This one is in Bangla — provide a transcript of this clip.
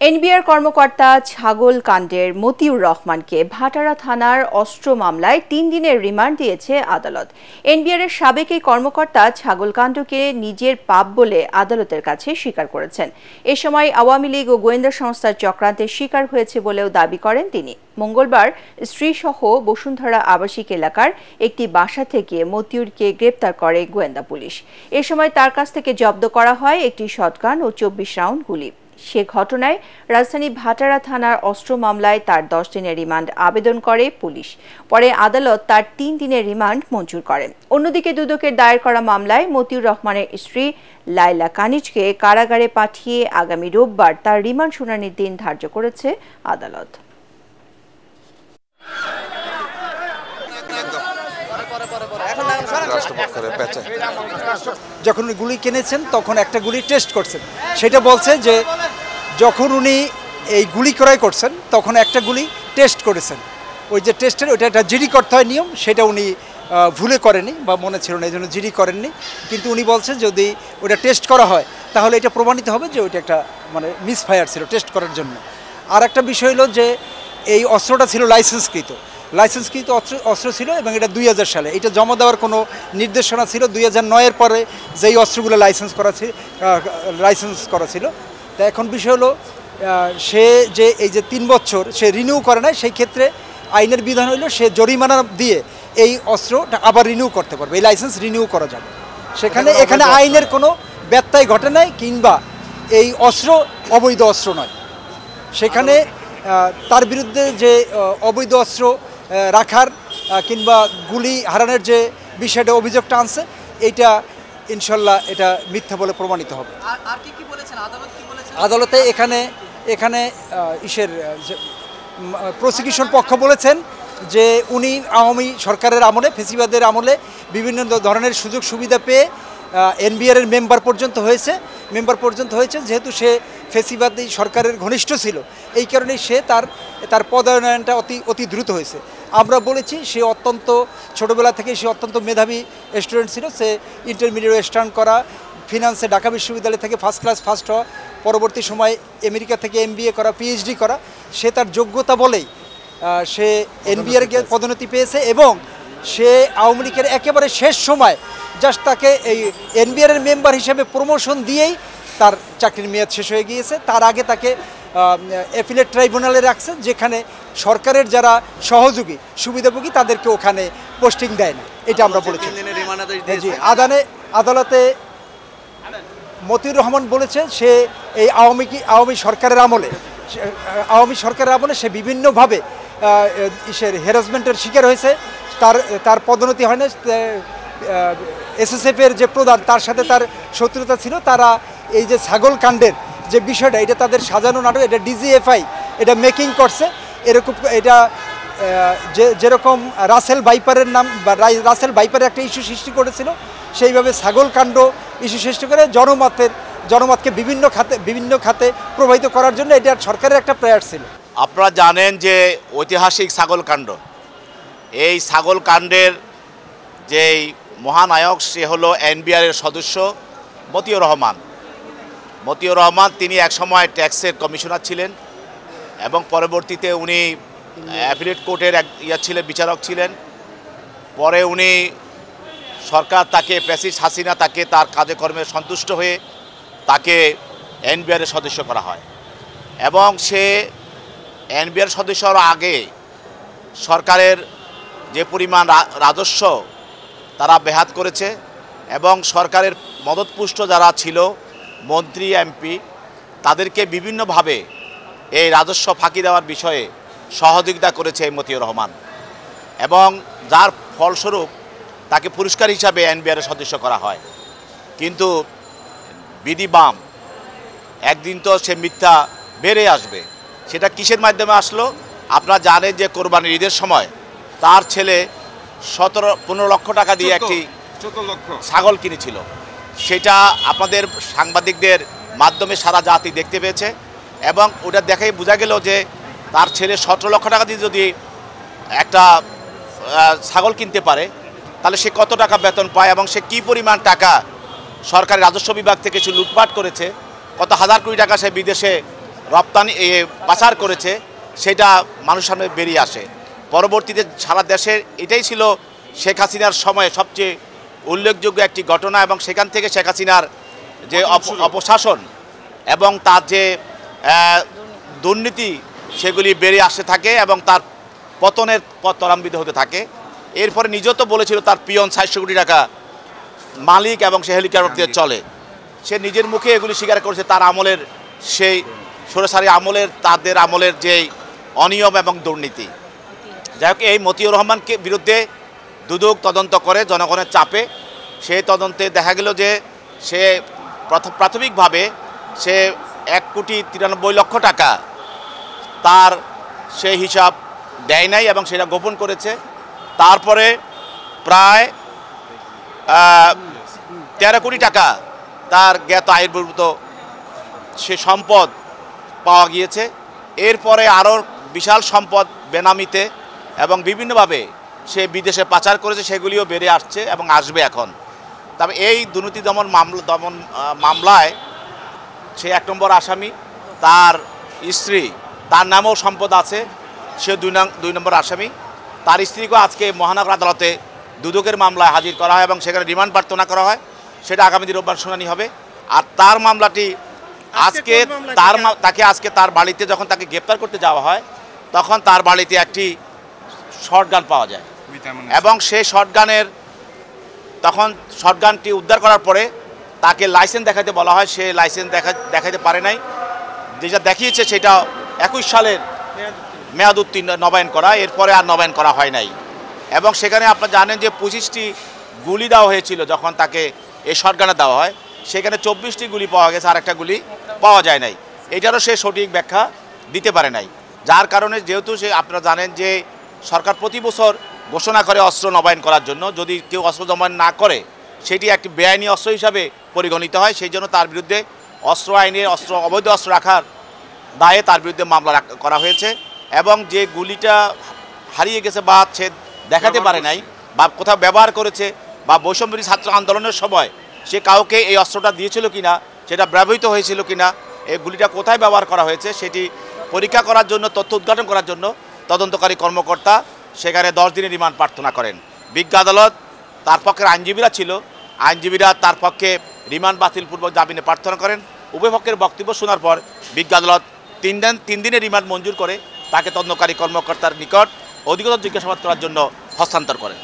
এনবিআর কর্মকর্তা ছাগল কাণ্ডের মতিউর রহমানকে ভাটারা থানার অস্ত্র মামলায় 3 দিনের রিমান্ড দিয়েছে আদালত। এনবিআর এর সাবেক এই কর্মকর্তা ছাগল কাণ্ডকে নিজের পাপ বলে আদালতের কাছে স্বীকার করেছেন। এ সময় আওয়ামী লীগ ও গোয়েন্দা সংস্থার চক্রান্তের শিকার হয়েছে বলেও দাবি করেন তিনি। মঙ্গলবার স্ত্রীসহ বসুন্ধরা আবাসিক এলাকার একটি বাসা থেকে মতিউরকে গ্রেপ্তার করে গোয়েন্দা পুলিশ। এ সময় তার কাছ থেকে জব্দ করা হয় একটি শটগান ও 24 রাউন্ড গুলি। সে ঘটনায় রাজধানী ভাটারা থানার অস্ত্র মামলায় তার 10 দিনের রিমান্ড আবেদন করে পুলিশ। পরে আদালত তার 3 দিনের রিমান্ড মঞ্জুর করেন। অন্যদিকে দুদকের দায়ের করা মামলায় মতিউর রহমানের স্ত্রী লাইলা কানিজকে কারাগারে পাঠিয়ে আগামী রোববার তার রিমান্ড শুনানির দিন ধার্য করেছে আদালত। যখন উনি গুলি কিনেছেন তখন একটা গুলি টেস্ট করছেন, সেটা বলছে যে যখন উনি এই গুলি ক্রয় করছেন তখন একটা গুলি টেস্ট করেছেন। ওই যে টেস্টের ওইটা একটা জিডি করতে হয় নিয়ম, সেটা উনি ভুলে করেনি বা মনে ছিল না, এই জন্য জিডি করেননি। কিন্তু উনি বলছেন যদি ওটা টেস্ট করা হয় তাহলে এটা প্রমাণিত হবে যে ওইটা একটা মিসফায়ার ছিল টেস্ট করার জন্য। আর একটা বিষয় হলো যে এই অস্ত্রটা ছিল লাইসেন্সকৃত অস্ত্র ছিল এবং এটা 2000 সালে এটা জমা দেওয়ার কোনো নির্দেশনা ছিল 2009-এর পরে যেই অস্ত্রগুলো লাইসেন্স করা ছিল। তা এখন বিষয় হলো সে যে এই যে 3 বছর সে রিনিউ করে নাই, সেই ক্ষেত্রে আইনের বিধান হইল সে জরিমানা দিয়ে এই অস্ত্রটা আবার রিনিউ করতে পারবে, এই লাইসেন্স রিনিউ করা যাবে। এখানে আইনের কোনো ব্যত্যয় ঘটে নাই কিংবা এই অস্ত্র অবৈধ অস্ত্র নয়। সেখানে তার বিরুদ্ধে যে অবৈধ অস্ত্র রাখার কিংবা গুলি হারানোর যে বিষয়টা অভিযোগটা আনছে এইটা ইনশাল্লাহ এটা মিথ্যা বলে প্রমাণিত হবে। আদালতে এখানে প্রসিকিউশন পক্ষ বলেছেন যে উনি আওয়ামী সরকারের আমলে ফেসিবাদের আমলে বিভিন্ন ধরনের সুযোগ সুবিধা পেয়ে এনবিআর এর মেম্বার পর্যন্ত হয়েছে যেহেতু সে ফেসিবাদী সরকারের ঘনিষ্ঠ ছিল, এই কারণেই সে তার পদায়নটা অতি দ্রুত হয়েছে। আমরা বলেছি সে অত্যন্ত ছোটোবেলা থেকে সে অত্যন্ত মেধাবী স্টুডেন্ট ছিল। সে ইন্টারমিডিয়েট স্টার্ন করা, ফিনান্সে ঢাকা বিশ্ববিদ্যালয় থেকে ফার্স্ট হওয়া, পরবর্তী সময় আমেরিকা থেকে MBA করা, PhD করা। সে তার যোগ্যতা বলেই সে এনবিআর পদোন্নতি পেয়েছে এবং সে আওয়ামী লীগের একেবারে শেষ সময় জাস্ট তাকে এই এনবিআর এর মেম্বার হিসেবে প্রমোশন দিয়েই তার চাকরির মেয়াদ শেষ হয়ে গিয়েছে। তার আগে তাকে অ্যাপিলেট ট্রাইব্যুনালে রাখছে, যেখানে সরকারের যারা সহযোগী সুবিধাভোগী তাদেরকে ওখানে পোস্টিং দেয় না, এটা আমরা বলেছি। আদালতে মতিউর রহমান বলেছে সে এই আওয়ামী সরকারের আমলে সে বিভিন্নভাবে হ্যারাসমেন্টের শিকার হয়েছে। তার পদোন্নতি হয় না। SSF এর যে প্রধান তার সাথে তার শত্রুতা ছিল। তারা এই যে ছাগল কাণ্ডের যে বিষয়টা, এটা তাদের সাজানো নাটক, এটা DGFI এটা মেকিং করছে। এটা যেরকম রাসেল ভাইপারের নাম বা রাসেল ভাইপারের একটা ইস্যু সৃষ্টি করেছিল, সেইভাবে ছাগল কাণ্ড ইস্যু সৃষ্টি করে জনমতকে বিভিন্ন খাতে প্রভাবিত করার জন্য এটা সরকারের একটা প্রয়াস ছিল। আপনারা জানেন যে ঐতিহাসিক ছাগল কাণ্ড, এই ছাগল কাণ্ডের যেই মহানায়ক সে হলো এনবিআর এর সদস্য মতিউর রহমান। তিনি একসময় ট্যাক্সের কমিশনার ছিলেন এবং পরবর্তীতে উনি অ্যাপিলেট কোর্টের বিচারক ছিলেন। পরে উনি সরকার তাকে ফ্যাসিস্ট হাসিনা তাকে তার কাজকর্মে সন্তুষ্ট হয়ে তাকে এনবিআর এর সদস্য করা হয় এবং সে এনবিআর সদস্য হওয়ার আগে সরকারের যে পরিমাণ রাজস্ব তারা বেহাত করেছে এবং সরকারের মদতপুষ্ট যারা ছিল মন্ত্রী MP তাদেরকে বিভিন্নভাবে এই রাজস্ব ফাঁকি দেওয়ার বিষয়ে সহযোগিতা করেছে মতিউর রহমান এবং যার ফলস্বরূপ তাকে পুরস্কার হিসাবে এনবিআর এর সদস্য করা হয়। কিন্তু বিডি বাম একদিন তো সে মিথ্যা বেড়ে আসবে। সেটা কিসের মাধ্যমে আসলো? আপনারা জানেন যে কোরবানির ঈদের সময় তার ছেলে 15 লক্ষ টাকা দিয়ে একটি ছাগল কিনেছিল। সেটা আপনাদের সাংবাদিকদের মাধ্যমে সারা জাতি দেখতে পেয়েছে এবং ওটা দেখেই বোঝা গেল যে তার ছেলে 17 লক্ষ টাকা দিয়ে যদি একটা ছাগল কিনতে পারে তাহলে সে কত টাকা বেতন পায় এবং সে কী পরিমাণ টাকা সরকারি রাজস্ব বিভাগ থেকে সে লুটপাট করেছে, কত হাজার কোটি টাকা সে বিদেশে রপ্তানি পাচার করেছে সেটা মানুষের সামনে বেরিয়ে আসে। পরবর্তীতে সারা দেশের এটাই ছিল শেখ হাসিনার সময়ে সবচেয়ে উল্লেখযোগ্য একটি ঘটনা, এবং সেখান থেকে শেখ হাসিনার যে অপশাসন এবং তার যে দুর্নীতি সেগুলি বেরিয়ে আসতে থাকে এবং তার পতনের পথ ত্বরান্বিত হতে থাকে। এরপরে নিজেও তো বলেছিল তার পিয়ন 400 কোটি টাকা মালিক এবং সে হেলিকপ্টার দিয়ে চলে। সে নিজের মুখে এগুলি স্বীকার করেছে তার আমলের সেই সরাসরি আমলের তাদের আমলের যেই অনিয়ম এবং দুর্নীতি। যাই হোক, এই মতিউর রহমানকে বিরুদ্ধে দুদক তদন্ত করে জনগণের চাপে। সেই তদন্তে দেখা গেল যে সে প্রাথমিকভাবে সে 1,93,00,000 টাকা তার সেই হিসাব দেয় নাই এবং সেটা গোপন করেছে। তারপরে প্রায় 13 কোটি টাকা তার জ্ঞাত আয়বহির্ভূত সে সম্পদ পাওয়া গিয়েছে। এরপরে আরও বিশাল সম্পদ বেনামিতে এবং বিভিন্নভাবে সে বিদেশে পাচার করেছে, সেগুলিও বেড়ে আসছে এবং আসবে এখন। তবে এই দুর্নীতি দমন মামলায় সে 1 নম্বর আসামি, তার স্ত্রী, তার নামেও সম্পদ আছে, সে 2 নম্বর আসামি। তার স্ত্রীকেও আজকে মহানগর আদালতে দুদকের মামলায় হাজির করা হয় এবং সেখানে রিমান্ড প্রার্থনা করা হয়। সেটা আগামী দিন রোববার শুনানি হবে। আর তার মামলাটি তাকে আজকে তার বাড়িতে যখন তাকে গ্রেপ্তার করতে যাওয়া হয় তখন তার বাড়িতে একটি শর্টগান পাওয়া যায় এবং সেই শর্টগানটি উদ্ধার করার পরে তাকে লাইসেন্স দেখাতে বলা হয়। সে লাইসেন্স দেখাতে পারে নাই। যেটা দেখিয়েছে সেটা 21 সালের মেয়াদ উত্তীর্ণ নবায়ন করা, এরপরে আর নবায়ন করা হয় নাই। এবং সেখানে আপনারা জানেন যে 25টি গুলি দেওয়া হয়েছিল যখন তাকে এই শর্টগানে দেওয়া হয়, সেখানে 24টি গুলি পাওয়া গেছে, আর একটা গুলি পাওয়া যায় নাই। এটারও সে সঠিক ব্যাখ্যা দিতে পারে নাই। যার কারণে যেহেতু আপনারা জানেন যে সরকার প্রতি বছর ঘোষণা করে অস্ত্র নবায়ন করার জন্য, যদি কেউ অস্ত্র নবায়ন না করে সেটি একটি বেআইনি অস্ত্র হিসাবে পরিগণিত হয়। সেই জন্য তার বিরুদ্ধে অস্ত্র আইনে অবৈধ অস্ত্র রাখার দায়ে তার বিরুদ্ধে মামলা করা হয়েছে। এবং যে গুলিটা হারিয়ে গেছে বা সে দেখাতে পারে নাই বা কোথাও ব্যবহার করেছে বা বৈষম্যবিরোধী ছাত্র আন্দোলনের সময় সে কাউকে এই অস্ত্রটা দিয়েছিল কিনা, সেটা ব্যবহৃত হয়েছিল কিনা, এই গুলিটা কোথায় ব্যবহার করা হয়েছে সেটি পরীক্ষা করার জন্য, তথ্য উদ্ঘাটন করার জন্য তদন্তকারী কর্মকর্তা সেখানে 10 দিনের রিমান্ড প্রার্থনা করেন। বিজ্ঞ আদালত, তার পক্ষের আইনজীবীরা ছিল, আইনজীবীরা তার পক্ষে রিমান্ড বাতিলপূর্বক জামিনে প্রার্থনা করেন। উভয় পক্ষের বক্তব্য শোনার পর বিজ্ঞ আদালত 3 দিনের রিমান্ড মঞ্জুর করে তাকে তদন্তকারী কর্মকর্তার নিকট অধিকতর জিজ্ঞাসাবাদ করার জন্য হস্তান্তর করেন।